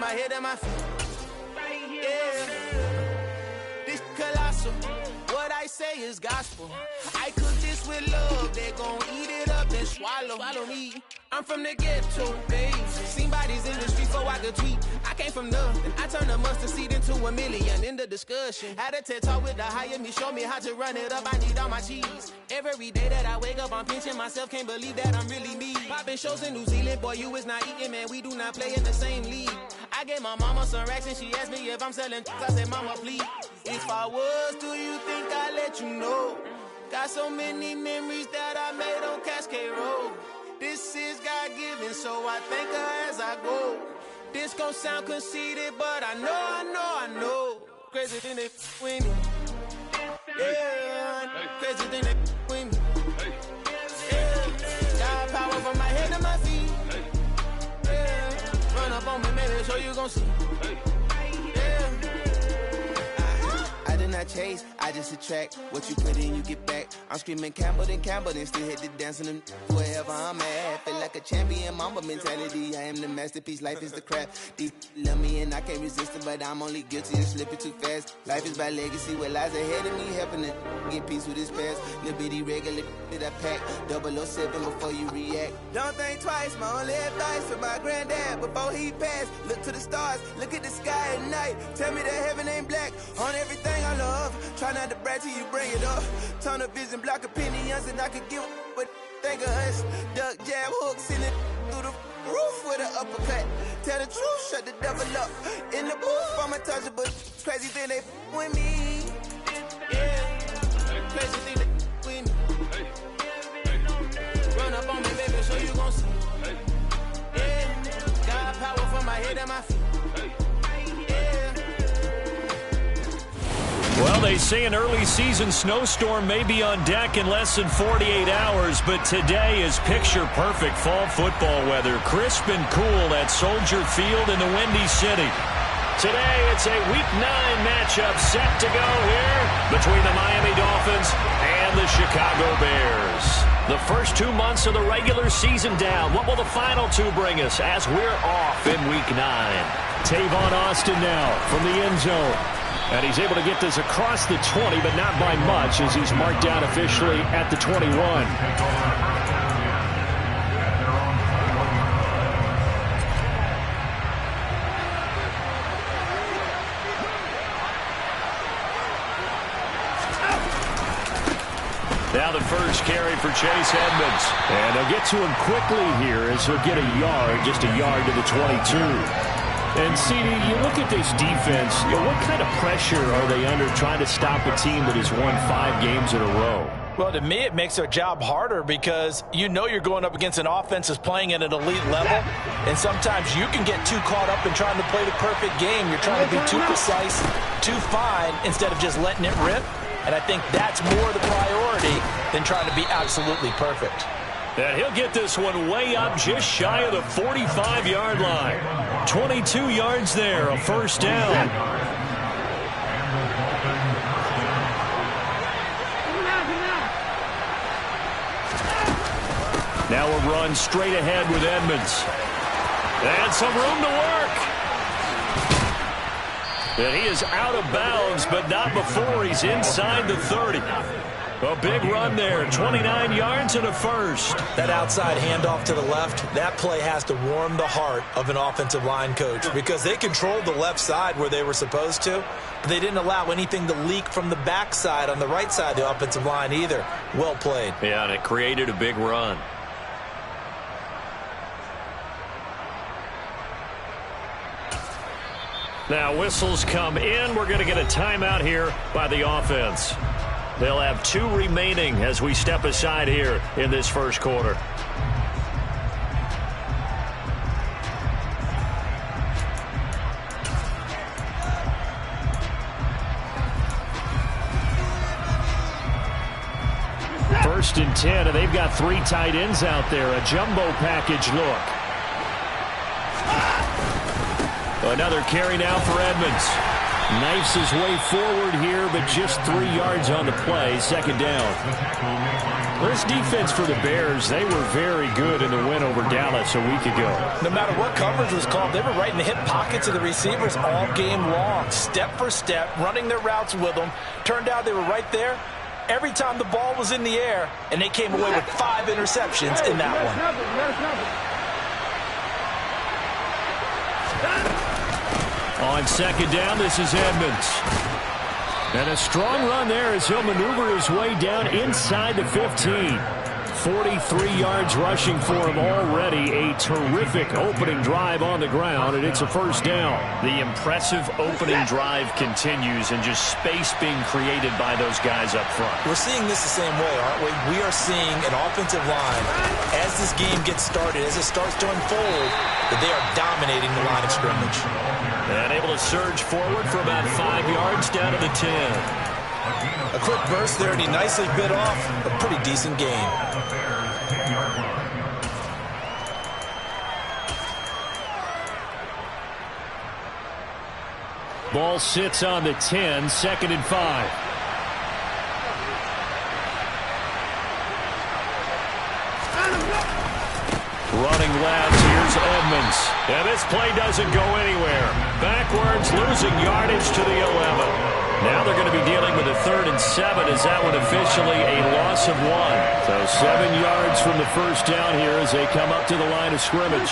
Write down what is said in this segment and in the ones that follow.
my head and my feet. Yeah. This colossal. What I say is gospel. I cook this with love. They gon' eat it up and swallow me. I'm from the ghetto, babe. Seen bodies in the street so I could tweet. I came from nothing. I turned a mustard seed into a million. In the discussion, had a TED talk with the higher me. Show me how to run it up. I need all my cheese. Every day that I wake up, I'm pinching myself. Can't believe that I'm really me. Popping shows in New Zealand, boy, you is not eating, man. We do not play in the same league. I gave my mama some racks and she asked me if I'm selling. I said, mama, please. If I was, do you think I'd let you know? Got so many memories that I made on Cascade Road. This is God-given, so I thank her as I go. This gon' sound conceited, but I know. Crazy thing they with me. Yeah, crazy thing they with me. Yeah, got power from my head to my feet. Yeah, run up on me, maybe so you gon' see. I chase, I just attract what you put in, you get back. I'm screaming Campbell, then still hit the dance and wherever I'm at. Feel like a champion, mamba mentality. I am the masterpiece, life is the crap. Deep love me and I can't resist it, but I'm only guilty of slipping too fast. Life is by legacy, what lies ahead of me, helping to get peace with his past. Little bitty regular that I pack, 007 before you react. Don't think twice, my only advice for my granddad before he passed. Look to the stars, look at the sky at night. Tell me that heaven ain't black on everything I love. Try not to brag till you bring it up. Tunnel vision, block opinions, and I could give what think of us. Duck jab hooks in it through the roof with an uppercut. Tell the truth, shut the devil up. In the booth, I'm untouchable. Crazy thing they with me. Yeah, crazy thing they with me. Run up on me, baby, so you gon' see. Yeah, got power from my head and my feet. Well, they say an early season snowstorm may be on deck in less than 48 hours, but today is picture-perfect fall football weather. Crisp and cool at Soldier Field in the Windy City. Today, it's a Week 9 matchup set to go here between the Miami Dolphins and the Chicago Bears. The first 2 months of the regular season down. What will the final two bring us as we're off in Week 9? Tavon Austin now from the end zone. And he's able to get this across the 20, but not by much, as he's marked down officially at the 21. Now the first carry for Chase Edmonds. And they'll get to him quickly here as he'll get a yard, just a yard to the 22. And, CD, you look at this defense, what kind of pressure are they under trying to stop a team that has won 5 games in a row? Well, to me, it makes their job harder because you know you're going up against an offense that's playing at an elite level, and sometimes you can get too caught up in trying to play the perfect game. You're trying to be too precise, too fine, instead of just letting it rip. And I think that's more the priority than trying to be absolutely perfect. And he'll get this one way up just shy of the 45-yard line. 22 yards there, a first down. Now a run straight ahead with Edmonds. And some room to work. And he is out of bounds, but not before he's inside the 30. A big run there, 29 yards and a first. That outside handoff to the left, that play has to warm the heart of an offensive line coach because they controlled the left side where they were supposed to, but they didn't allow anything to leak from the backside on the right side of the offensive line either. Well played. Yeah, and it created a big run. Now whistles come in. We're going to get a timeout here by the offense. They'll have 2 remaining as we step aside here in this first quarter. First and 10, and they've got 3 tight ends out there. A jumbo package look. Another carry now for Edmonds. Knifes his way forward here, but just 3 yards on the play. Second down. This defense for the Bears, they were very good in the win over Dallas a week ago. No matter what coverage was called, they were right in the hip pockets of the receivers all game long. Step for step, running their routes with them. Turned out they were right there every time the ball was in the air, and they came away with 5 interceptions in that one. On second down, this is Edmonds. And a strong run there as he'll maneuver his way down inside the 15. 43 yards rushing for him already. A terrific opening drive on the ground, and it's a first down. The impressive opening drive continues, and just space being created by those guys up front. We're seeing this the same way, aren't we? We are seeing an offensive line, as this game gets started, as it starts to unfold, that they are dominating the line of scrimmage. And able to surge forward for about 5 yards down to the 10. A quick burst there, and he nicely bit off a pretty decent gain. Ball sits on the 10, 2nd and 5. Running left, here's Edmonds. And this play doesn't go anywhere. Backwards, losing yardage to the 11. Now they're going to be dealing with a 3rd and 7 as that one officially a loss of 1. So 7 yards from the first down here as they come up to the line of scrimmage.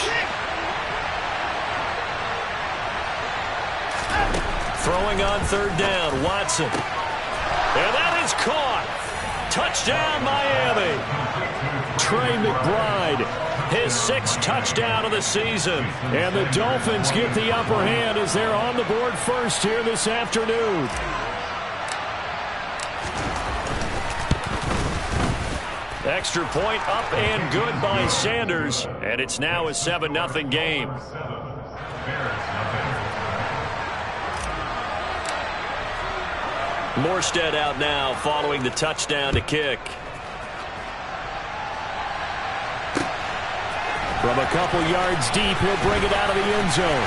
Throwing on 3rd down, Watson. And that is caught. Touchdown, Miami. Trey McBride, his 6th touchdown of the season. And the Dolphins get the upper hand as they're on the board first here this afternoon. Extra point up and good by Sanders. And it's now a 7-0 game. Morstead out now following the touchdown to kick. From a couple yards deep, he'll bring it out of the end zone.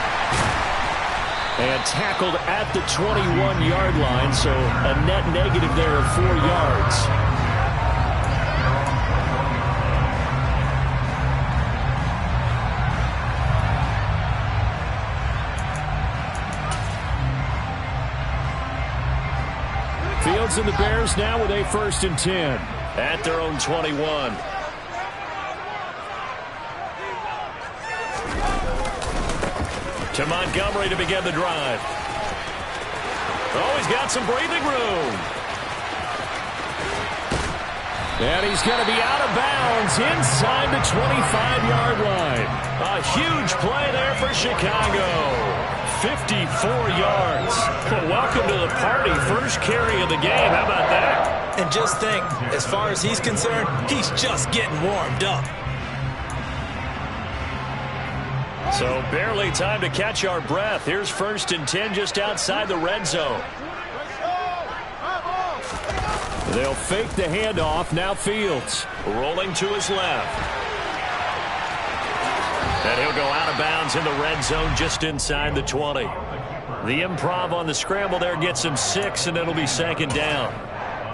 And tackled at the 21-yard line, so a net negative there of 4 yards. Fields and the Bears now with a 1st and 10 at their own 21. To Montgomery to begin the drive. Oh, he's got some breathing room. And he's going to be out of bounds inside the 25-yard line. A huge play there for Chicago. 54 yards. Well, welcome to the party. First carry of the game. How about that? And just think, as far as he's concerned, he's just getting warmed up. So barely time to catch our breath. Here's 1st and 10 just outside the red zone. They'll fake the handoff. Now Fields rolling to his left. And he'll go out of bounds in the red zone just inside the 20. The improv on the scramble there gets him 6, and it'll be 2nd down.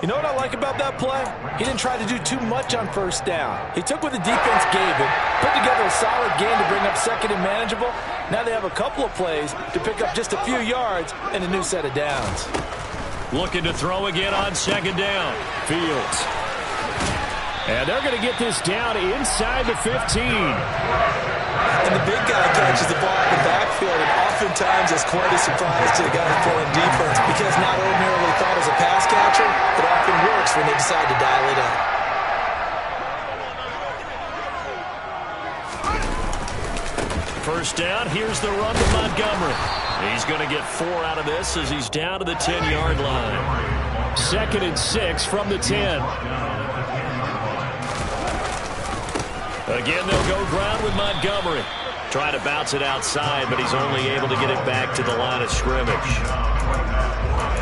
You know what I like about that play? He didn't try to do too much on 1st down. He took what the defense gave him, put together a solid game to bring up 2nd and manageable. Now they have a couple of plays to pick up just a few yards and a new set of downs. Looking to throw again on 2nd down. Fields. And they're going to get this down inside the 15. And the big guy catches the ball in the backfield, and oftentimes it's quite a surprise to the guy playing defense because not ordinarily thought as a pass catcher, it often works when they decide to dial it up. First down, here's the run to Montgomery. He's going to get 4 out of this as he's down to the 10-yard line. 2nd and 6 from the 10. Again, they'll go ground with Montgomery. Trying to bounce it outside, but he's only able to get it back to the line of scrimmage.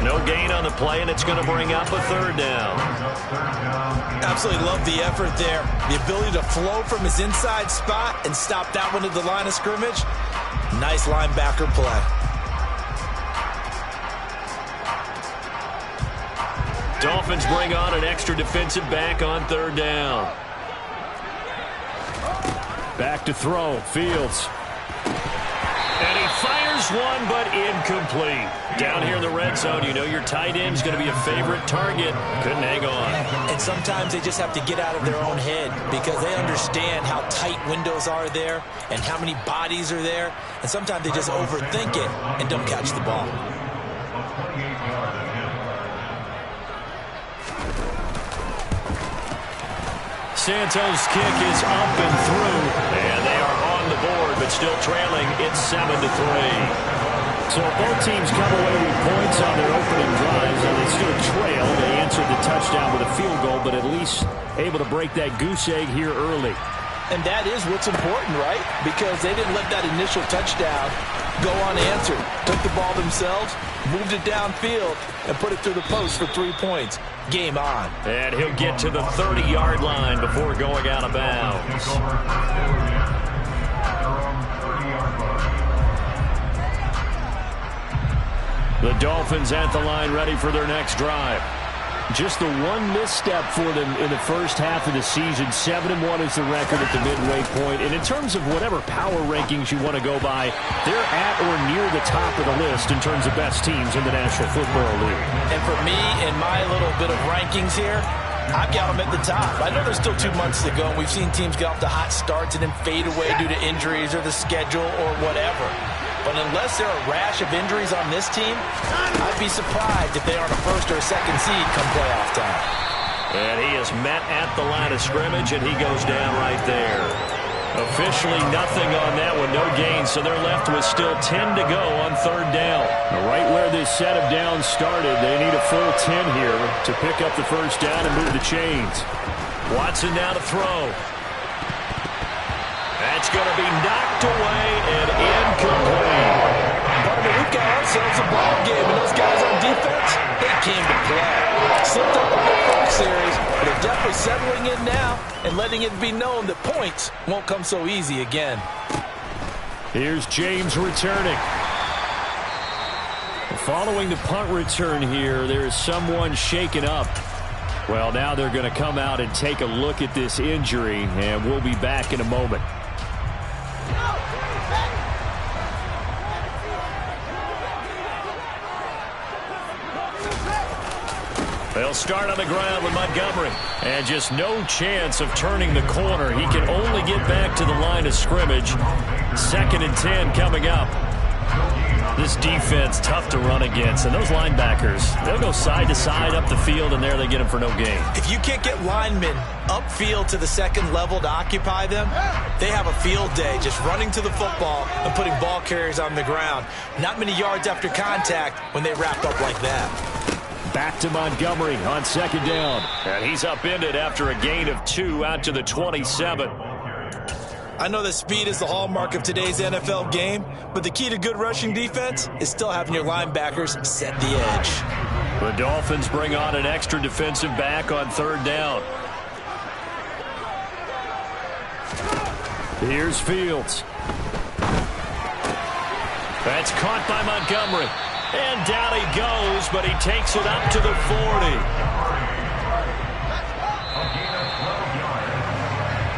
No gain on the play, and it's going to bring up a 3rd down. Absolutely love the effort there. The ability to flow from his inside spot and stop that one at the line of scrimmage. Nice linebacker play. Dolphins bring on an extra defensive back on third down. Back to throw. Fields. And he fires one, but incomplete. Down here in the red zone, you know your tight end's going to be a favorite target. Couldn't hang on. And sometimes they just have to get out of their own head because they understand how tight windows are there and how many bodies are there. And sometimes they just overthink it and don't catch the ball. Santos' kick is up and through, and they are on the board, but still trailing. It's 7-3. So if both teams come away with points on their opening drives and they still trail, they answered the touchdown with a field goal, but at least able to break that goose egg here early. And that is what's important, right? Because they didn't let that initial touchdown go unanswered. Took the ball themselves, moved it downfield, and put it through the post for 3 points. Game on. And he'll get to the 30-yard line before going out of bounds. The Dolphins at the line ready for their next drive. Just the one misstep for them in the first half of the season. 7-1 is the record at the midway point. And in terms of whatever power rankings you want to go by, they're at or near the top of the list in terms of best teams in the National Football League. And for me, in my little bit of rankings here, I've got them at the top. I know there's still 2 months to go, and we've seen teams get off to hot starts and then fade away due to injuries or the schedule or whatever. But unless there are a rash of injuries on this team, I'd be surprised if they aren't a first or a second seed come playoff time. And he is met at the line of scrimmage, and he goes down right there. Officially nothing on that one, no gain, so they're left with still 10 to go on third down. Right where this set of downs started, they need a full 10 here to pick up the first down and move the chains. Watson now to throw. That's going to be knocked away and incomplete. Partner, we've got ourselves a ball game, and those guys on defense, they came to play. Slipped up on their first series, but they're definitely settling in now and letting it be known that points won't come so easy again. Here's James returning. Following the punt return here, there is someone shaken up. Well, now they're going to come out and take a look at this injury, and we'll be back in a moment. They'll start on the ground with Montgomery. And just no chance of turning the corner. He can only get back to the line of scrimmage. 2nd and 10 coming up. This defense, tough to run against. And those linebackers, they'll go side to side up the field, and there they get them for no gain. If you can't get linemen upfield to the second level to occupy them, they have a field day just running to the football and putting ball carriers on the ground. Not many yards after contact when they wrap up like that. Back to Montgomery on 2nd down. And he's upended after a gain of 2 out to the 27. I know that speed is the hallmark of today's NFL game, but the key to good rushing defense is still having your linebackers set the edge. The Dolphins bring on an extra defensive back on 3rd down. Here's Fields. That's caught by Montgomery. And down he goes, but he takes it up to the 40.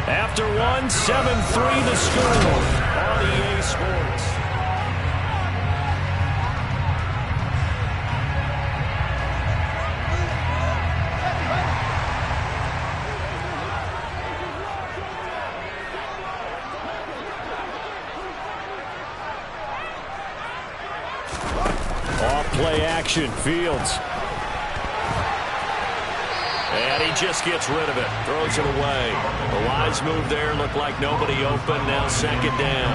After 7-3 the score on EA Sports. Play action, Fields. And he just gets rid of it. Throws it away. A wise move there. Looked like nobody open. Now 2nd down.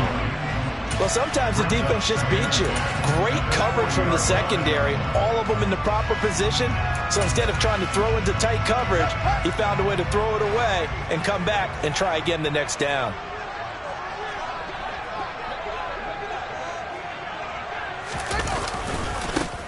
Well, sometimes the defense just beats you. Great coverage from the secondary. All of them in the proper position. So instead of trying to throw into tight coverage, he found a way to throw it away and come back and try again the next down.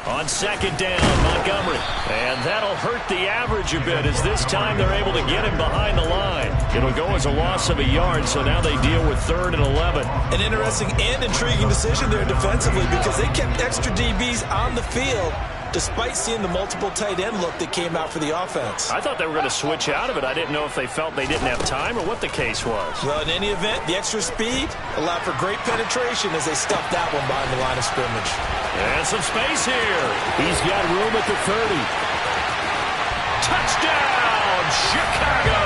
On 2nd down, Montgomery. And that'll hurt the average a bit as this time they're able to get him behind the line. It'll go as a loss of a yard, so now they deal with 3rd and 11. An interesting and intriguing decision there defensively because they kept extra DBs on the field despite seeing the multiple tight end look that came out for the offense. I thought they were going to switch out of it. I didn't know if they felt they didn't have time or what the case was. Well, in any event, the extra speed allowed for great penetration as they stuffed that one behind the line of scrimmage. And some space here. He's got room at the 30. Touchdown, Chicago!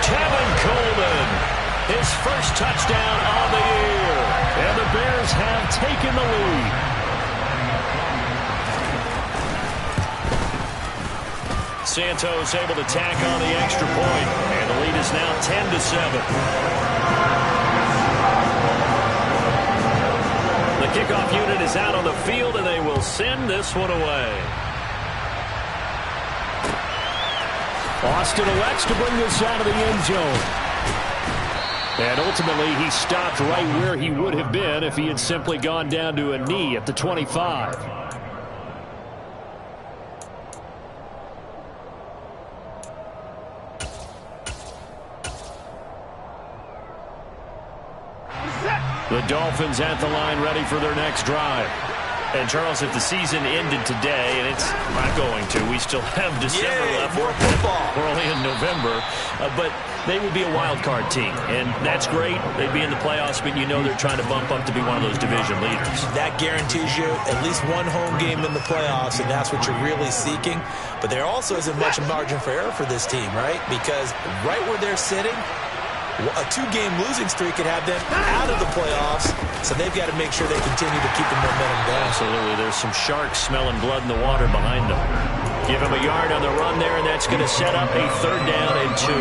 Tevin Coleman, his first touchdown on the year. And the Bears have taken the lead. Santos able to tack on the extra point, and the lead is now 10-7. The kickoff unit is out on the field, and they will send this one away. Austin elects to bring this out of the end zone. And ultimately, he stopped right where he would have been if he had simply gone down to a knee at the 25. The Dolphins at the line ready for their next drive. And, Charles, if the season ended today, and it's not going to, we still have December left. More football. We're only in November. But they would be a wild card team, and that's great. They'd be in the playoffs, but you know they're trying to bump up to be one of those division leaders. That guarantees you at least one home game in the playoffs, and that's what you're really seeking. But there also isn't much margin for error for this team, right? Because right where they're sitting, a two-game losing streak could have them out of the playoffs, so they've got to make sure they continue to keep the momentum going. Absolutely. There's some sharks smelling blood in the water behind them. Give him a yard on the run there, and that's going to set up a 3rd down and 2.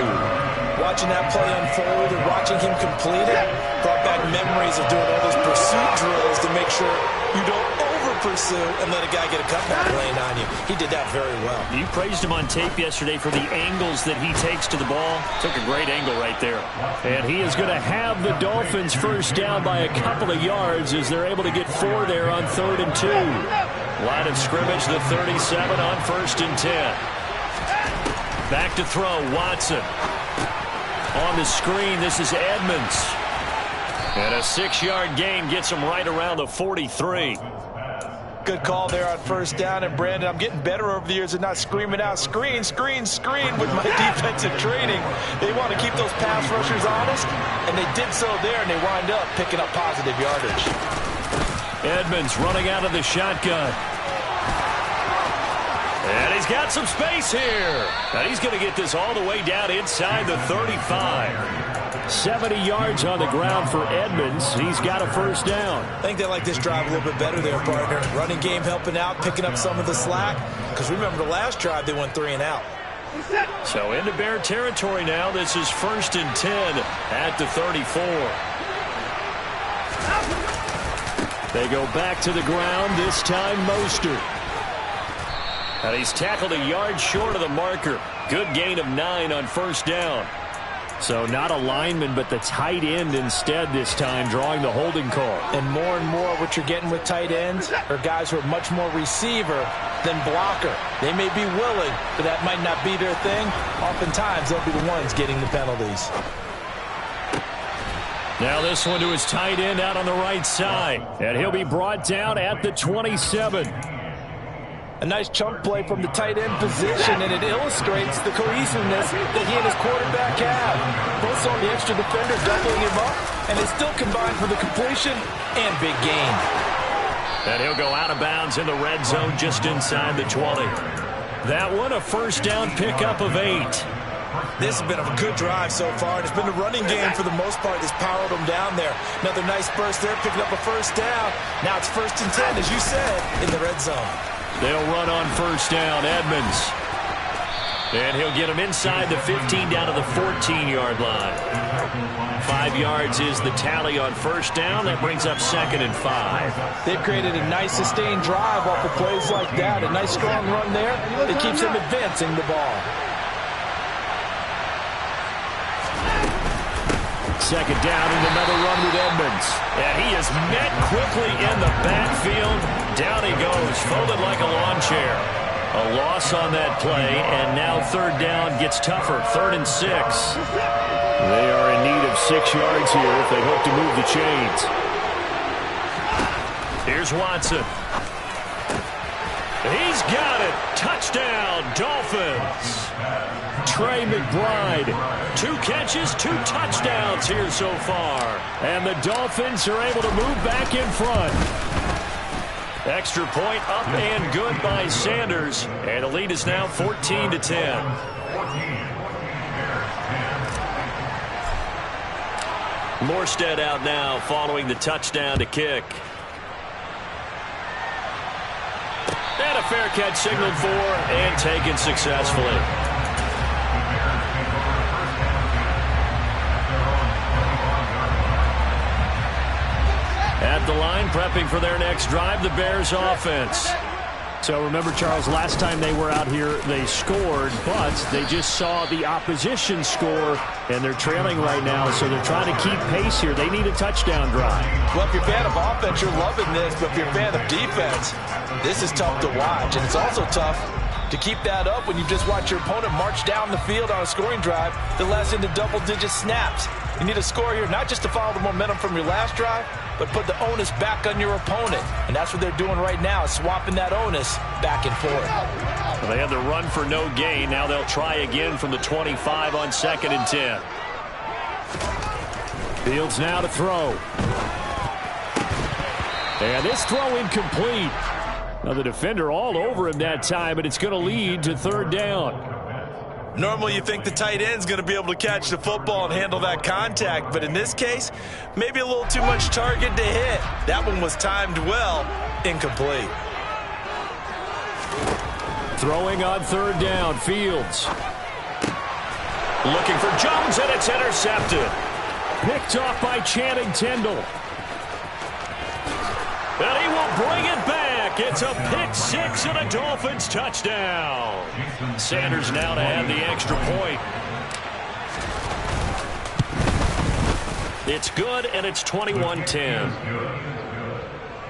Watching that play unfold and watching him complete it brought back memories of doing all those pursuit drills to make sure you don't over-pursue and let a guy get a cutback lane on you. He did that very well. You praised him on tape yesterday for the angles that he takes to the ball. Took a great angle right there. And he is going to have the Dolphins first down by a couple of yards as they're able to get 4 there on 3rd and 2. Line of scrimmage, the 37 on 1st and 10. Back to throw, Watson. On the screen, this is Edmonds. And a 6-yard gain gets him right around the 43. Good call there on 1st down. And, Brandon, I'm getting better over the years at not screaming out, screen, screen, screen with my defensive training. They want to keep those pass rushers honest, and they did so there, and they wind up picking up positive yardage. Edmonds running out of the shotgun. And he's got some space here. And he's going to get this all the way down inside the 35. 70 yards on the ground for Edmonds. He's got a 1st down. I think they like this drive a little bit better there, partner. Running game helping out, picking up some of the slack. Because remember the last drive, they went 3 and out. So into Bear territory now. This is 1st and 10 at the 34. They go back to the ground, this time Mostert. And he's tackled a yard short of the marker. Good gain of 9 on 1st down. So not a lineman, but the tight end instead this time, drawing the holding call. And more what you're getting with tight ends are guys who are much more receiver than blocker. They may be willing, but that might not be their thing. Oftentimes, they'll be the ones getting the penalties. Now this one to his tight end out on the right side. And he'll be brought down at the 27. A nice chunk play from the tight end position, and it illustrates the cohesiveness that he and his quarterback have. Both on the extra defender doubling him up, and they still combined for the completion and big gain. And he'll go out of bounds in the red zone just inside the 20. That one a 1st down pickup of 8. This has been a good drive so far, and it's been the running game for the most part that's powered them down there. Another nice burst there, picking up a 1st down. Now it's 1st and 10, as you said, in the red zone. They'll run on 1st down, Edmonds. And he'll get him inside the 15 down to the 14-yard line. 5 yards is the tally on 1st down. That brings up 2nd and 5. They've created a nice sustained drive off of plays like that. A nice strong run there that keeps them advancing the ball. 2nd down and another run with Edmonds. And he is met quickly in the backfield. Down he goes, folded like a lawn chair. A loss on that play, and now 3rd down gets tougher. 3rd and 6. They are in need of 6 yards here if they hope to move the chains. Here's Watson. He's got it. Touchdown, Dolphins. Trey McBride, 2 catches, 2 touchdowns here so far. And the Dolphins are able to move back in front. Extra point up and good by Sanders. And the lead is now 14-10. Morstead out now following the touchdown to kick. And a fair catch signaled for and taken successfully. At the line, prepping for their next drive, the Bears offense. So remember, Charles, last time they were out here, they scored, but they just saw the opposition score, and they're trailing right now, so they're trying to keep pace here. They need a touchdown drive. Well, if you're a fan of offense, you're loving this, but if you're a fan of defense, this is tough to watch, and it's also tough to keep that up when you just watch your opponent march down the field on a scoring drive that lasts into double-digit snaps. You need a score here, not just to follow the momentum from your last drive, but put the onus back on your opponent. And that's what they're doing right now, swapping that onus back and forth. Well, they had the run for no gain. Now they'll try again from the 25 on 2nd and 10. Fields now to throw. And this throw incomplete. Now the defender all over him that time, and it's going to lead to 3rd down. Normally you think the tight end's going to be able to catch the football and handle that contact, but in this case, maybe a little too much target to hit. That one was timed well, incomplete. Throwing on 3rd down, Fields. Looking for Jones, and it's intercepted. Picked off by Channing Tindall. And he will bring it back. It's a pick 6 and a Dolphins touchdown. Sanders now to add the extra point. It's good, and it's 21-10.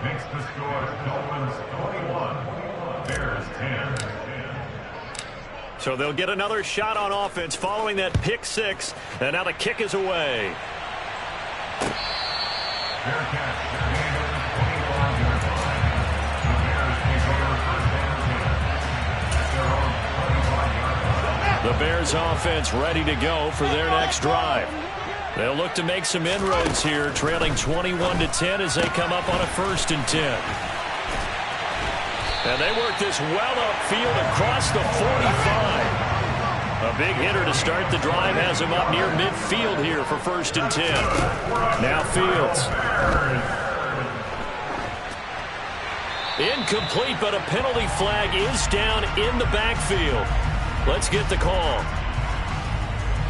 Makes the score Dolphins 21, Bears 10. So they'll get another shot on offense following that pick 6, and now the kick is away. The Bears offense ready to go for their next drive. They'll look to make some inroads here, trailing 21-10 as they come up on a 1st and 10. And they work this well upfield across the 45. A big hitter to start the drive has him up near midfield here for 1st and 10. Now Fields. Incomplete, but a penalty flag is down in the backfield. Let's get the call.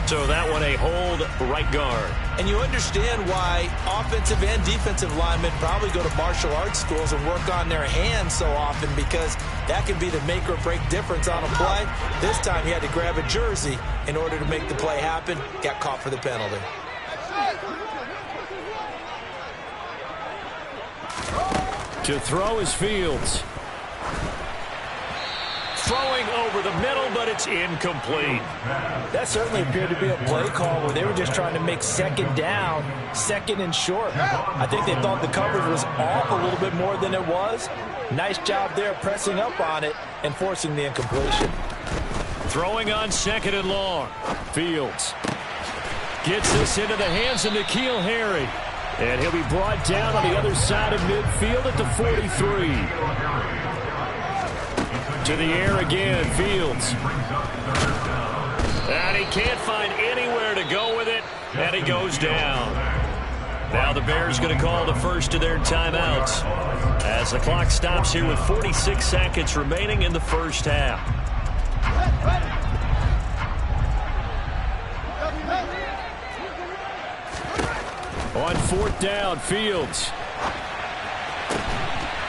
So that one a hold, right guard. And you understand why offensive and defensive linemen probably go to martial arts schools and work on their hands so often, because that can be the make or break difference on a play. This time he had to grab a jersey in order to make the play happen. Got caught for the penalty. To throw is Fields. Throwing over the middle, but it's incomplete. That certainly appeared to be a play call where they were just trying to make 2nd down, 2nd and short. I think they thought the coverage was off a little bit more than it was. Nice job there pressing up on it and forcing the incompletion. Throwing on 2nd and long. Fields gets this into the hands of N'Keal Harry. And he'll be brought down on the other side of midfield at the 43. To the air again, Fields. And he can't find anywhere to go with it, and he goes down. Now the Bears going to call the first of their timeouts as the clock stops here with 46 seconds remaining in the 1st half. On 4th down, Fields.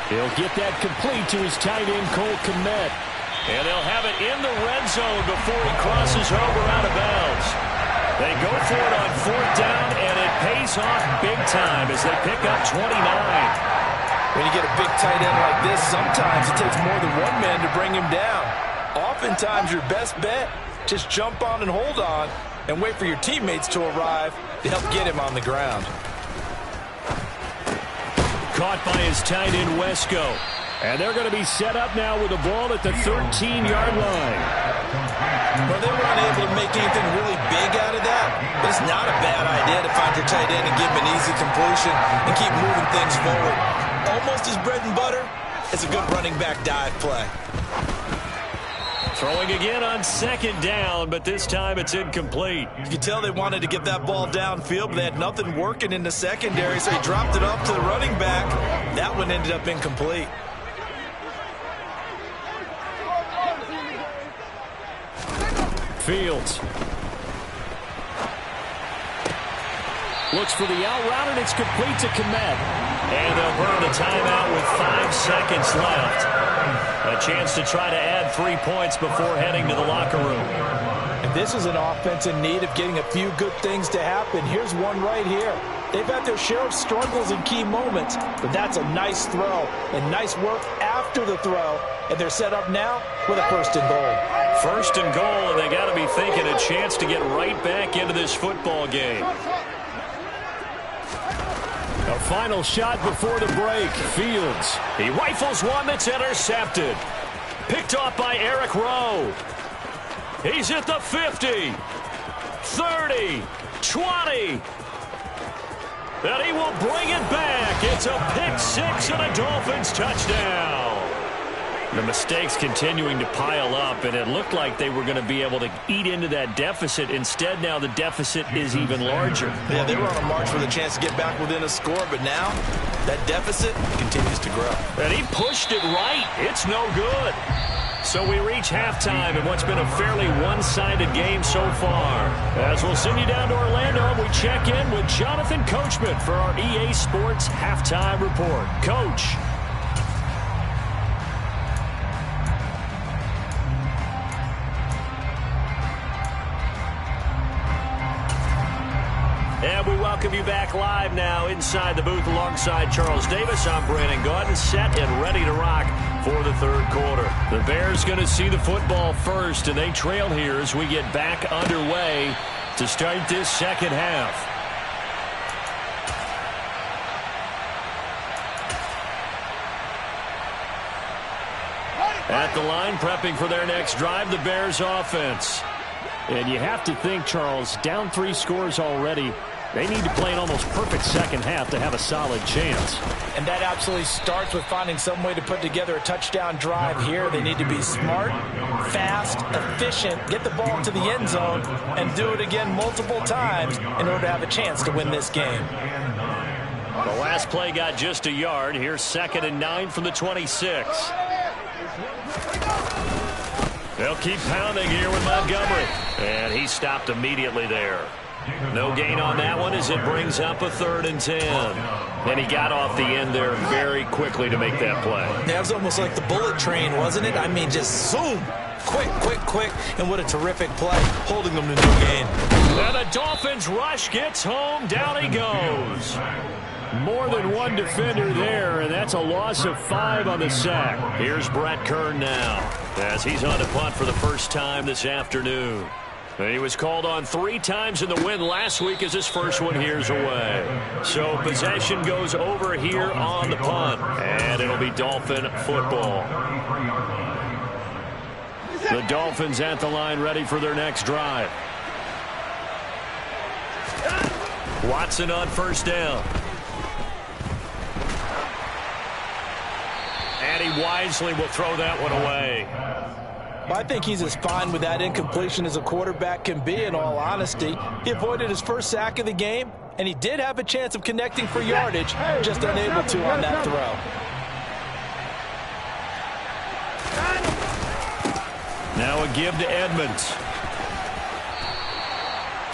He'll get that complete to his tight end, Cole Kmet. And they'll have it in the red zone before he crosses over out of bounds. They go for it on 4th down, and it pays off big time as they pick up 29. When you get a big tight end like this, sometimes it takes more than one man to bring him down. Oftentimes, your best bet, just jump on and hold on and wait for your teammates to arrive to help get him on the ground. Caught by his tight end, Wesco. And they're going to be set up now with the ball at the 13-yard line. Well, they weren't able to make anything really big out of that, but it's not a bad idea to find your tight end and give him an easy completion and keep moving things forward. Almost his bread and butter. It's a good running back dive play. Throwing again on second down, but this time it's incomplete. You can tell they wanted to get that ball downfield, but they had nothing working in the secondary, so he dropped it off to the running back. That one ended up incomplete. Fields looks for the out route, and it's complete to Kmet. And they'll burn the timeout with 5 seconds left. A chance to try to add 3 points before heading to the locker room. And this is an offense in need of getting a few good things to happen. Here's one right here. They've had their share of struggles in key moments, but that's a nice throw and nice work after the throw. And they're set up now with a 1st and goal. 1st and goal, and they got to be thinking a chance to get right back into this football game. A final shot before the break. Fields. He rifles one that's intercepted. Picked off by Eric Rowe. He's at the 50, 30, 20. And he will bring it back. It's a pick six and a Dolphins touchdown. The mistakes continuing to pile up, and it looked like they were going to be able to eat into that deficit. Instead, now the deficit is even larger. Yeah, they were on a march with a chance to get back within a score, but now that deficit continues to grow. And he pushed it right. It's no good. So we reach halftime in what's been a fairly one-sided game so far. As we'll send you down to Orlando, we check in with Jonathan Coachman for our EA Sports Halftime Report. Coach. And we welcome you back live now inside the booth alongside Charles Davis. I'm Brandon Gaudin, set and ready to rock for the third quarter. The Bears going to see the football first, and they trail here as we get back underway to start this second half. At the line, prepping for their next drive, the Bears offense. And you have to think, Charles, down 3 scores already. They need to play an almost perfect second half to have a solid chance. And that absolutely starts with finding some way to put together a touchdown drive here. They need to be smart, fast, efficient, get the ball to the end zone, and do it again multiple times in order to have a chance to win this game. The last play got just a yard. Here's 2nd and 9 from the 26. They'll keep pounding here with Montgomery. And he stopped immediately there. No gain on that one as it brings up a 3rd and 10. And he got off the end there very quickly to make that play. That was almost like the bullet train, wasn't it? I mean, just zoom. Quick, quick, quick. And what a terrific play, holding them to no gain. And the Dolphins rush gets home. Down he goes. More than one defender there, and that's a loss of 5 on the sack. Here's Brett Kern now as he's on to punt for the first time this afternoon. And he was called on 3 times in the win last week as his first one here's away. So possession goes over here on the punt, and it'll be Dolphin football. The Dolphins at the line ready for their next drive. Watson on 1st down. And he wisely will throw that one away. I think he's as fine with that incompletion as a quarterback can be, in all honesty. He avoided his first sack of the game, and he did have a chance of connecting for yardage, just unable to on that throw. Now a give to Edmonds.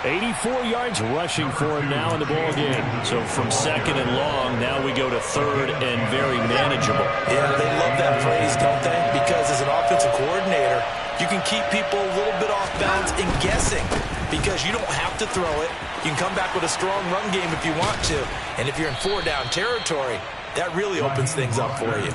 84 yards rushing for him now in the ball game. So from 2nd and long, now we go to 3rd and very manageable. Yeah, they love that phrase, don't they? Because as an offensive coordinator, you can keep people a little bit off balance and guessing because you don't have to throw it. You can come back with a strong run game if you want to. And if you're in 4-down territory, that really opens things up for you.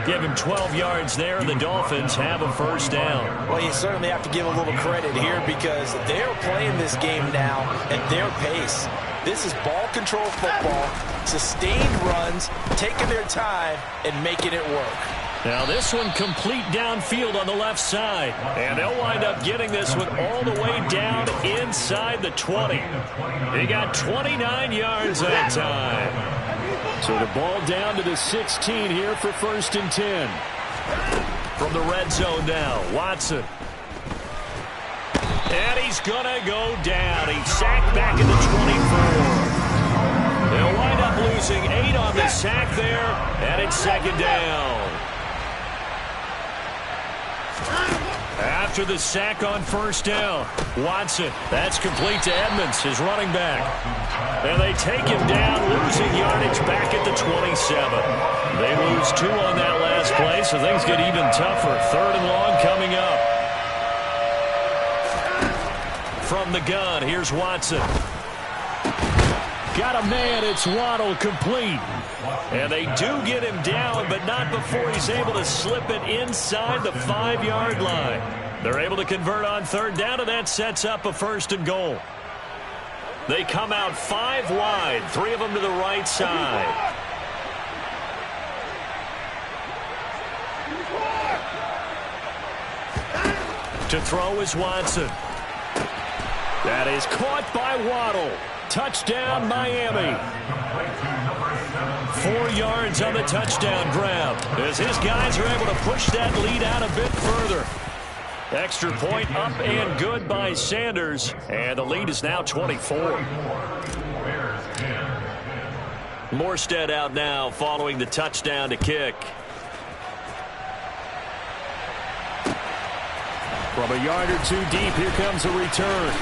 Give him 12 yards there, and the Dolphins have a 1st down. Well, you certainly have to give a little credit here because they're playing this game now at their pace. This is ball control football, sustained runs, taking their time, and making it work. Now this one complete downfield on the left side. And they'll wind up getting this one all the way down inside the 20. He got 29 yards that time. So the ball down to the 16 here for 1st and 10. From the red zone now, Watson. And he's going to go down. He's sacked back at the 24. They'll wind up losing 8 on the sack there, and it's 2nd down. After the sack on 1st down, Watson, that's complete to Edmonds, his running back. And they take him down, losing yardage back at the 27. They lose 2 on that last play, so things get even tougher. 3rd and long coming up. From the gun, here's Watson. Got a man, it's Waddle, complete. And they do get him down, but not before he's able to slip it inside the 5-yard line. They're able to convert on 3rd down, and that sets up a 1st and goal. They come out 5 wide, 3 of them to the right side. To throw is Watson. That is caught by Waddle. Touchdown, Miami. 4 yards on the touchdown grab as his guys are able to push that lead out a bit further. Extra point up and good by Sanders, and the lead is now 24. Morstead out now following the touchdown to kick. From a yard or 2 deep, here comes a return.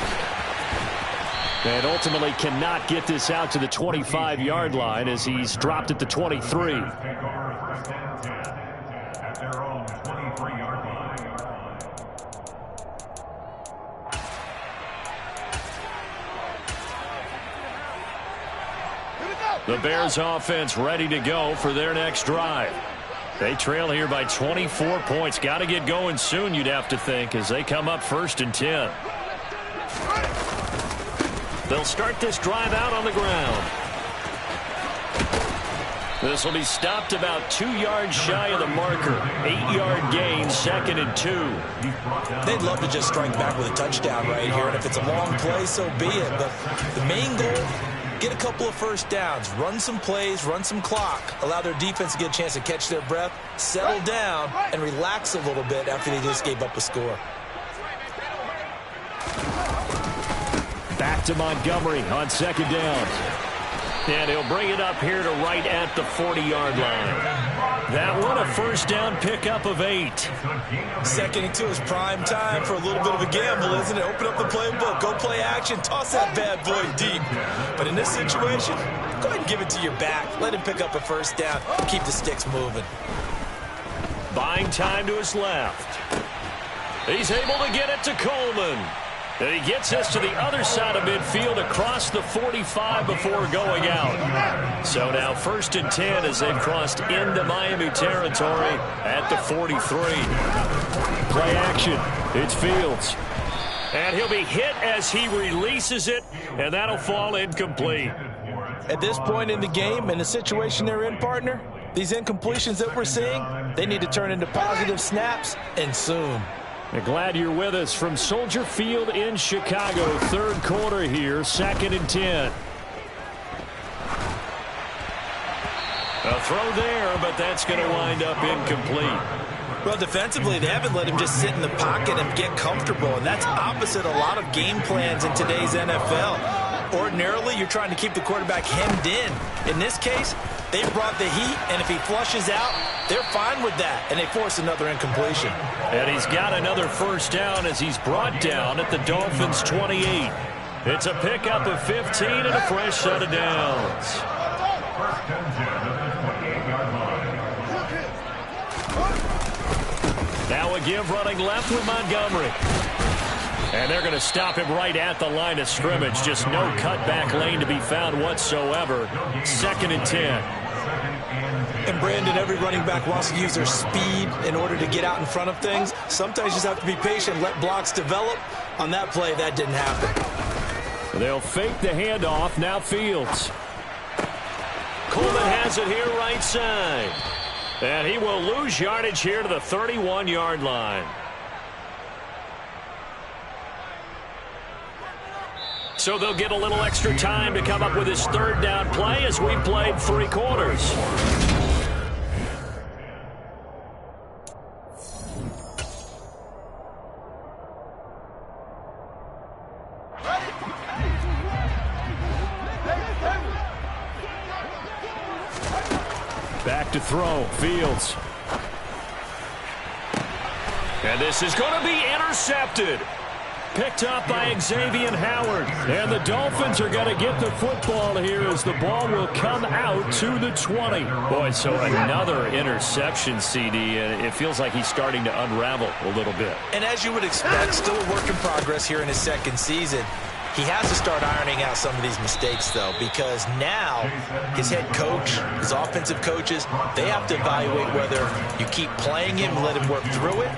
And ultimately cannot get this out to the 25-yard line as he's dropped at the 23. The Bears offense ready to go for their next drive. They trail here by 24 points. Got to get going soon, you'd have to think, as they come up 1st and 10. They'll start this drive out on the ground. This will be stopped about 2 yards shy of the marker. 8-yard gain, 2nd and 2. They'd love to just strike back with a touchdown right here, and if it's a long play, so be it. But the main goal, get a couple of 1st downs, run some plays, run some clock, allow their defense to get a chance to catch their breath, settle down, and relax a little bit after they just gave up a score. Back to Montgomery on 2nd down. And he'll bring it up here to right at the 40-yard line. That one a 1st down pickup of 8. 2nd and 2 is prime time for a little bit of a gamble, isn't it? Open up the playbook, go play action, toss that bad boy deep. But in this situation, go ahead and give it to your back. Let him pick up a 1st down. Keep the sticks moving. Buying time to his left. He's able to get it to Coleman. And he gets this to the other side of midfield across the 45 before going out. So now 1st and 10 as they've crossed into Miami territory at the 43. Play action. It's Fields. And he'll be hit as he releases it, and that'll fall incomplete. At this point in the game, in the situation they're in, partner, these incompletions that we're seeing, they need to turn into positive snaps, and soon. Glad you're with us from Soldier Field in Chicago. 3rd quarter here, 2nd and 10. A throw there, but that's going to wind up incomplete. Well, defensively, they haven't let him just sit in the pocket and get comfortable, and that's opposite a lot of game plans in today's NFL. Ordinarily, you're trying to keep the quarterback hemmed in. In this case, they brought the heat, and if he flushes out, they're fine with that, and they force another incompletion. And he's got another 1st down as he's brought down at the Dolphins' 28. It's a pickup of 15 and a fresh set of downs. Now a give running left with Montgomery. And they're going to stop him right at the line of scrimmage. Just no cutback lane to be found whatsoever. 2nd and 10. And Brandon, every running back wants to use their speed in order to get out in front of things. Sometimes you just have to be patient, let blocks develop. On that play, that didn't happen. They'll fake the handoff. Now Fields. Coleman has it here right side. And he will lose yardage here to the 31-yard line. So they'll get a little extra time to come up with his third down play as we played 3 quarters. Back to throw, Fields. And this is going to be intercepted. Picked up by Xavier Howard. And the Dolphins are going to get the football here as the ball will come out to the 20. Boy, so another interception, CD, and it feels like he's starting to unravel a little bit. And as you would expect, still a work in progress here in his second season. He has to start ironing out some of these mistakes, though, because now his head coach, his offensive coaches, they have to evaluate whether you keep playing him and let him work through it,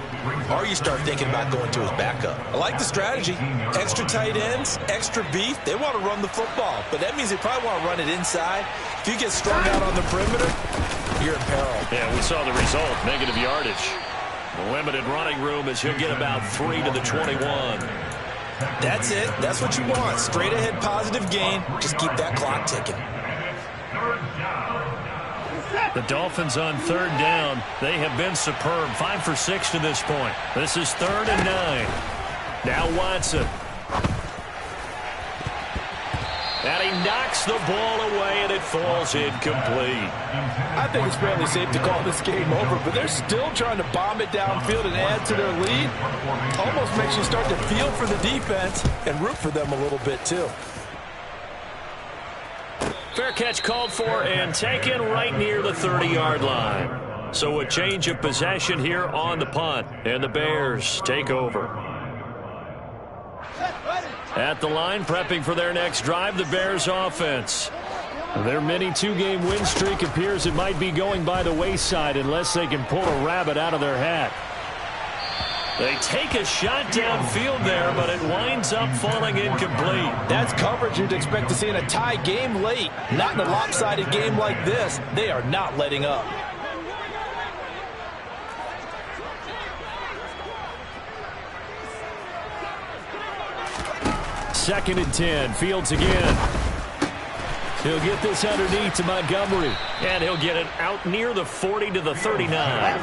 or you start thinking about going to his backup. I like the strategy. Extra tight ends, extra beef. They want to run the football, but that means they probably want to run it inside. If you get strung out on the perimeter, you're in peril. Yeah, we saw the result, negative yardage. Limited running room as he'll get about 3 to the 21. That's it. That's what you want. Straight ahead positive gain. Just keep that clock ticking. The Dolphins on third down. They have been superb. 5 for 6 to this point. This is 3rd and 9. Now Watson. And he knocks the ball away, and it falls incomplete. I think it's fairly safe to call this game over, but they're still trying to bomb it downfield and add to their lead. Almost makes you start to feel for the defense and root for them a little bit, too. Fair catch called for and taken right near the 30-yard line. So a change of possession here on the punt, and the Bears take over. At the line, prepping for their next drive, the Bears offense. Their mini 2-game win streak appears it might be going by the wayside unless they can pull a rabbit out of their hat. They take a shot downfield there, but it winds up falling incomplete. That's coverage you'd expect to see in a tie game late. Not in a lopsided game like this. They are not letting up. Second and 10. Fields again. He'll get this underneath to Montgomery. And he'll get it out near the 40 to the 39.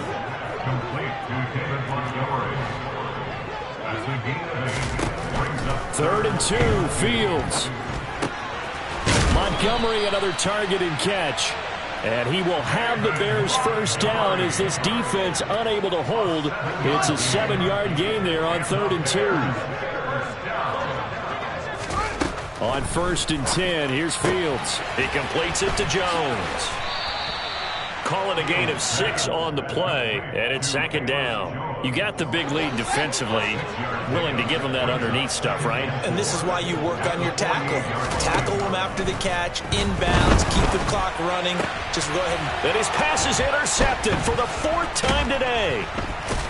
Third and 2. Fields. Montgomery, another target and catch. And he will have the Bears first down as this defense unable to hold. It's a 7-yard gain there on 3rd and 2. On 1st and 10, here's Fields. He completes it to Jones. Call it a gain of 6 on the play, and it's 2nd down. You got the big lead defensively, willing to give him that underneath stuff, right? And this is why you work on your tackling. Tackle him after the catch, inbounds, keep the clock running. Just go ahead and his pass is intercepted for the 4th time today.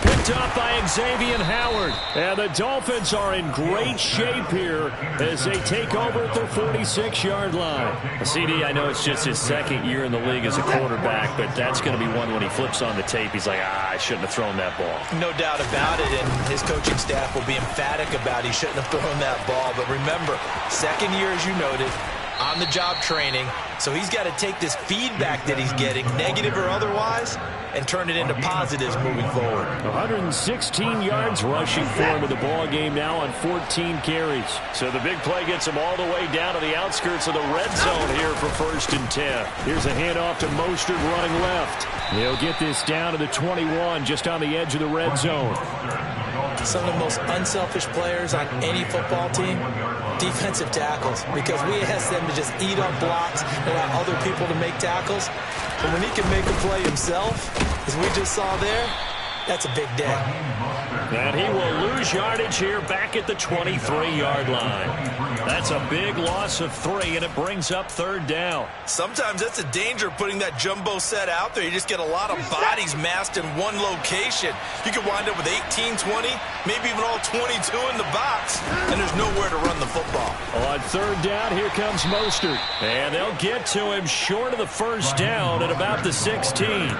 Picked up by Xavier Howard. And the Dolphins are in great shape here as they take over at their 46-yard line. CD, I know it's just his 2nd year in the league as a quarterback, but that's going to be one when he flips on the tape. He's like, I shouldn't have thrown that ball. No doubt about it, and his coaching staff will be emphatic about he shouldn't have thrown that ball. But remember, 2nd year, as you noted, on-the-job training, so he's got to take this feedback that he's getting, negative or otherwise, and turn it into positives moving forward. 116 yards rushing for him in the ball game now on 14 carries. So the big play gets him all the way down to the outskirts of the red zone here for 1st and 10. Here's a handoff to Mostert running left. He'll get this down to the 21, just on the edge of the red zone. Some of the most unselfish players on any football team, defensive tackles, because we ask them to just eat up blocks and allow other people to make tackles. But when he can make a play himself, as we just saw there, that's a big day. And he will lose yardage here back at the 23-yard line. That's a big loss of 3, and it brings up 3rd down. Sometimes that's a danger putting that jumbo set out there. You just get a lot of bodies massed in one location. You could wind up with 18, 20, maybe even all 22 in the box, and there's nowhere to run the football. On 3rd down, here comes Mostert. And they'll get to him short of the 1st down at about the 16.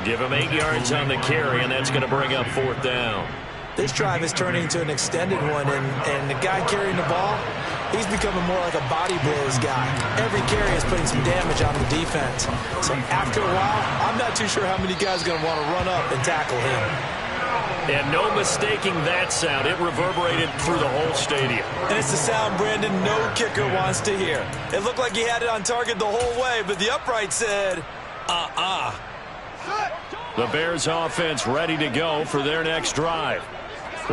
Give him 8 yards on the carry, and that's going to bring up 4th down. This drive is turning into an extended one, and the guy carrying the ball, he's becoming more like a body blows guy. Every carry is putting some damage on the defense. So after a while, I'm not too sure how many guys are going to want to run up and tackle him. And no mistaking that sound. It reverberated through the whole stadium. And it's the sound, Brandon, no kicker wants to hear. It looked like he had it on target the whole way, but the upright said, The Bears offense ready to go for their next drive.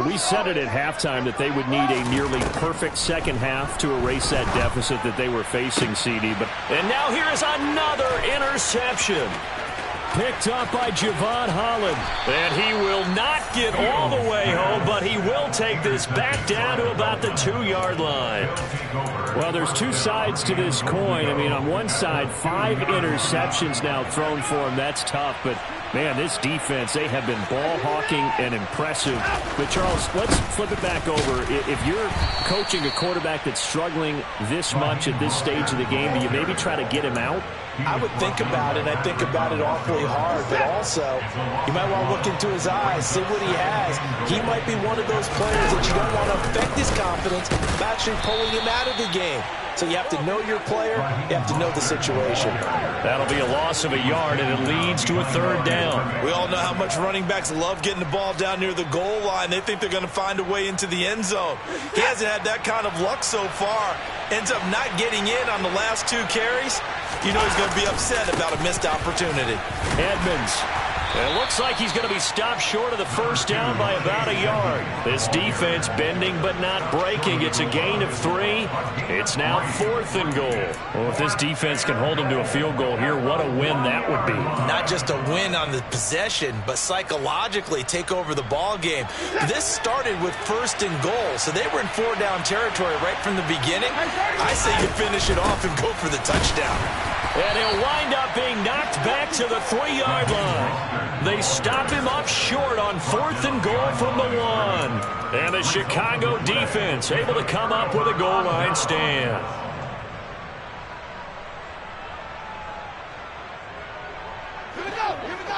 We said it at halftime that they would need a nearly perfect second half to erase that deficit that they were facing, CD. And now here is another interception. Picked up by Javon Holland. And he will not get all the way home, but he will take this back down to about the 2-yard line. Well, there's two sides to this coin. I mean, on one side, 5 interceptions now thrown for him. That's tough, but man, this defense, they have been ball hawking and impressive. But, Charles, let's flip it back over. If you're coaching a quarterback that's struggling this much at this stage of the game, do you maybe try to get him out? I would think about it. I think about it awfully hard, but also you might want to look into his eyes, see what he has. He might be one of those players that you don't want to affect his confidence by actually pulling him out of the game. So you have to know your player. You have to know the situation. That'll be a loss of a yard, and it leads to a 3rd down. We all know how much running backs love getting the ball down near the goal line. They think they're going to find a way into the end zone. He hasn't had that kind of luck so far. Ends up not getting in on the last 2 carries. You know he's going to be upset about a missed opportunity. Edmonds. It looks like he's going to be stopped short of the 1st down by about a yard. This defense bending but not breaking. It's a gain of 3. It's now 4th and goal. Well, if this defense can hold him to a field goal here, what a win that would be. Not just a win on the possession, but psychologically take over the ball game. This started with 1st and goal, so they were in 4-down territory right from the beginning. I say you finish it off and go for the touchdown. And he'll wind up being knocked back to the 3-yard line. They stop him up short on 4th and goal from the 1. And the Chicago defense able to come up with a goal line stand.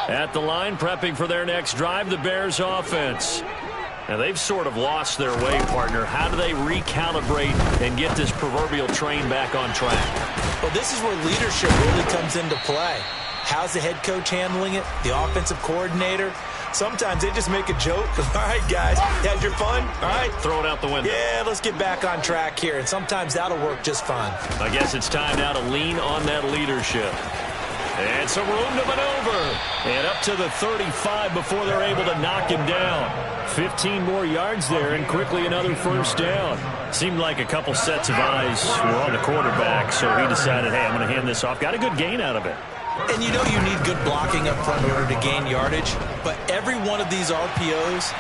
At the line, prepping for their next drive, the Bears offense. Now, they've sort of lost their way, partner. How do they recalibrate and get this proverbial train back on track? Well, this is where leadership really comes into play. How's the head coach handling it? The offensive coordinator? Sometimes they just make a joke. All right, guys, had your fun? All right. Throw it out the window. Yeah, let's get back on track here. And sometimes that'll work just fine. I guess it's time now to lean on that leadership. And some room to maneuver. And up to the 35 before they're able to knock him down. 15 more yards there, and quickly another 1st down. Seemed like a couple sets of eyes were on the quarterback, so he decided, hey, I'm going to hand this off. Got a good gain out of it. And you know you need good blocking up front in order to gain yardage. But every one of these RPOs,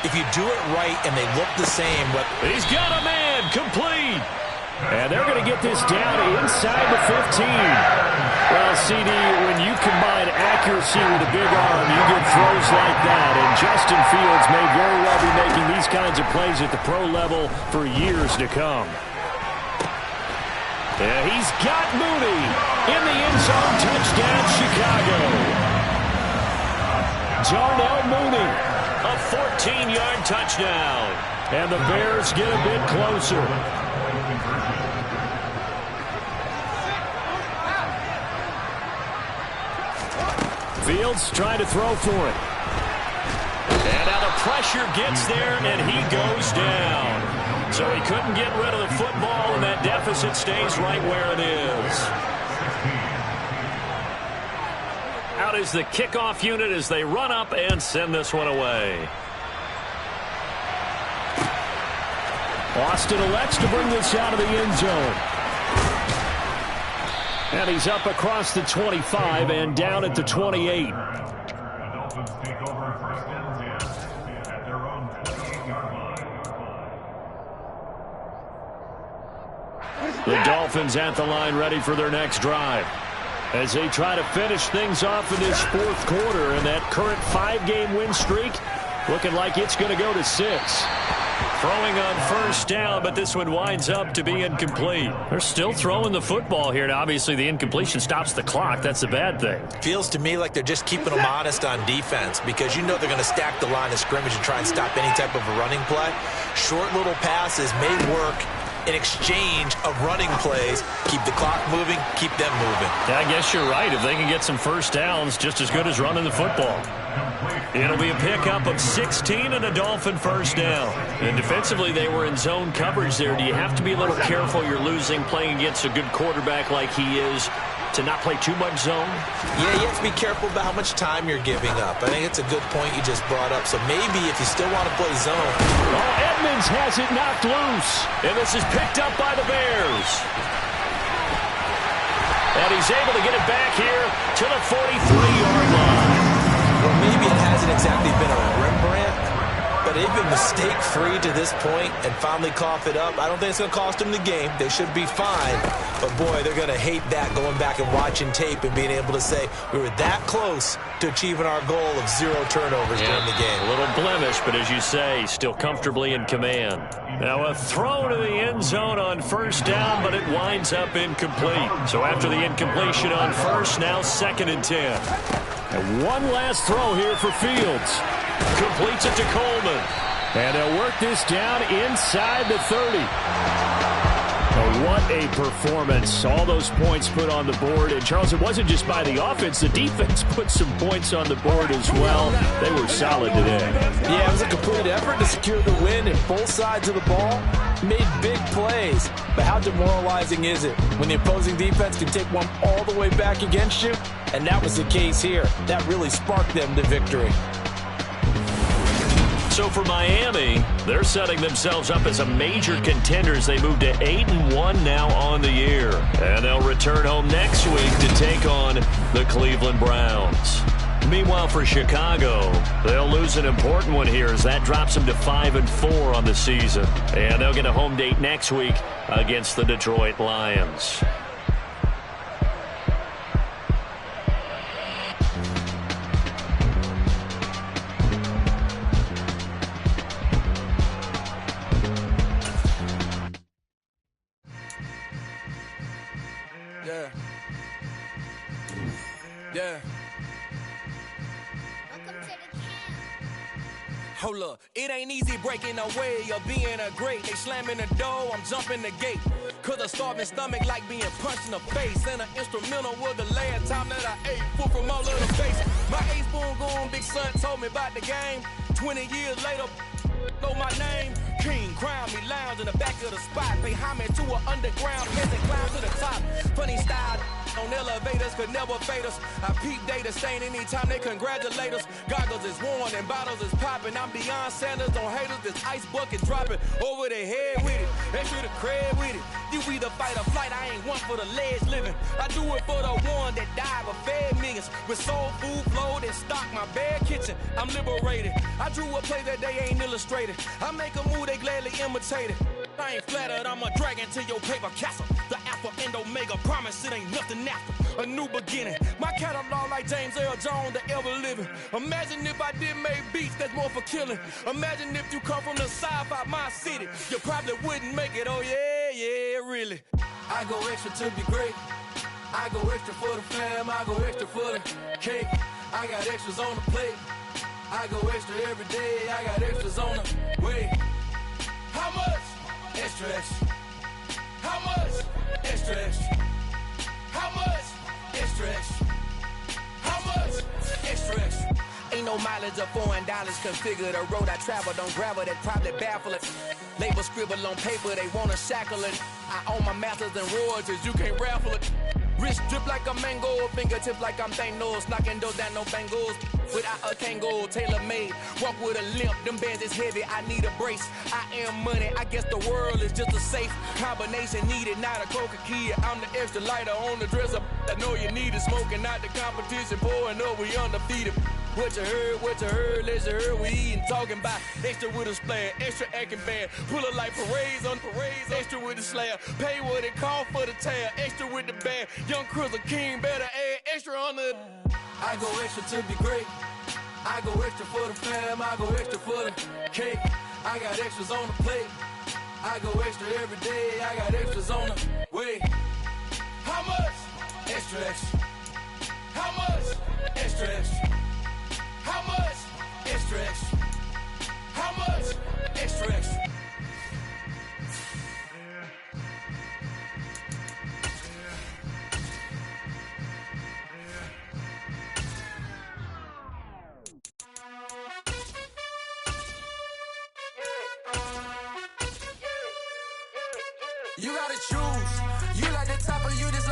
if you do it right and they look the same. He's got a man, complete. And they're going to get this down inside the 15. Well, CD, when you combine accuracy with a big arm, you get throws like that. And Justin Fields may very well be making these kinds of plays at the pro level for years to come. Yeah, he's got Mooney in the end zone. Touchdown, Chicago. Darnell Mooney, a 14-yard touchdown. And the Bears get a bit closer. Fields trying to throw for it. And now the pressure gets there, and he goes down. So he couldn't get rid of the football, and that deficit stays right where it is. Out is the kickoff unit as they run up and send this one away. Austin elects to bring this out of the end zone. And he's up across the 25 and down at the 28. The Dolphins take over 1st and 10 at their own 28-yard line. The Dolphins at the line ready for their next drive as they try to finish things off in this 4th quarter, and that current 5-game win streak looking like it's going to go to 6. Throwing on first down, but this one winds up to be incomplete. They're still throwing the football here, and obviously the incompletion stops the clock. That's a bad thing. Feels to me like they're just keeping them honest on defense because you know they're going to stack the line of scrimmage and try and stop any type of a running play. Short little passes may work in exchange of running plays. Keep the clock moving, keep them moving. Yeah, I guess you're right. If they can get some first downs, just as good as running the football. It'll be a pickup of 16 and a Dolphin first down. And defensively, they were in zone coverage there. Do you have to be a little careful you're losing playing against a good quarterback like he is to not play too much zone? Yeah, you have to be careful about how much time you're giving up. I think it's a good point you just brought up. So maybe if you still want to play zone. Oh, Edmonds has it knocked loose. And this is picked up by the Bears. And he's able to get it back here to the 43-yard line. Well, maybe it hasn't exactly been a Rembrandt, but they've been mistake-free to this point and finally cough it up. I don't think it's going to cost them the game. They should be fine. But, boy, they're going to hate that going back and watching tape and being able to say we were that close to achieving our goal of 0 turnovers during the game. A little blemish, but as you say, still comfortably in command. Now a throw to the end zone on first down, but it winds up incomplete. So after the incompletion on first, now 2nd and 10. And one last throw here for Fields. Completes it to Coleman. And they'll work this down inside the 30. Oh, what a performance. All those points put on the board. And, Charles, it wasn't just by the offense. The defense put some points on the board as well. They were solid today. Yeah, it was a complete effort to secure the win in both sides of the ball. Made big plays. But how demoralizing is it when the opposing defense can take one all the way back against you? And that was the case here. That really sparked them to victory. So for Miami, they're setting themselves up as a major contender as they move to 8-1 now on the year. And they'll return home next week to take on the Cleveland Browns. Meanwhile, for Chicago, they'll lose an important one here as that drops them to 5-4 on the season. And they'll get a home date next week against the Detroit Lions. Yeah. Hold up, it ain't easy breaking away or being a great. They slamming the door, I'm jumping the gate. Cause a starving stomach like being punched in the face. And an instrumental was the last time that I ate food from all of the face. My ace boom goon, big son told me about the game. 20 years later, know my name. King, crown me, lounge in the back of the spot. Pay homage to an underground peasant, climb to the top. Funny style on elevators could never fade us. I peep data stain anytime they congratulate us. Goggles is worn and bottles is popping. I'm Deion Sanders on haters, this ice bucket dropping over their head with it. They should have cred with it. You either fight or flight, I ain't one for the ledge living. I do it for the one that died but fed millions. With soul food flowed and stock my bare kitchen. I'm liberated. I drew a play that they ain't illustrated. I make a move, they gladly imitate it. I ain't flattered, I'm a dragon to your paper castle. The Alpha and Omega, promise it ain't nothing after. A new beginning. My catalog like James Earl Jones, the ever living. Imagine if I did make beats that's more for killing. Imagine if you come from the south out my city. You probably wouldn't make it, oh yeah, really. I go extra to be great. I go extra for the fam, I go extra for the cake. I got extras on the plate. I go extra every day, I got extras on the way. How much? Extra, extra. How much? Extra, extra. How much? Extra, extra. How much? Extra, extra. Ain't no mileage of $4 configure the road I travel. Don't gravel that probably baffle it. Label scribble on paper, they wanna shackle it. I own my masters and royalties, you can't raffle it. Wrist drip like a mango, fingertips like I'm Thanos. Knocking those down, no bangles. Without a Kango, tailor-made. Walk with a limp, them bands is heavy, I need a brace. I am money, I guess the world is just a safe combination needed, not a coca key. I'm the extra lighter on the dresser. I know you need it, smoking out the competition, pouring up, we undefeated. What you heard, let's hear we eatin', talking about extra with a splash, extra acting bad, pull it like parades on parades, extra with the slab, pay what it call for the tab, extra with the bag, young Crizzle King better add extra on the. I go extra to be great, I go extra for the fam, I go extra for the cake, I got extras on the plate. I go extra every day. I got extras on the way. How much? Extra, extra. How much? Extra, extra. How much? Extra, extra. How much? Extra, extra. You gotta choose. You like the top or you the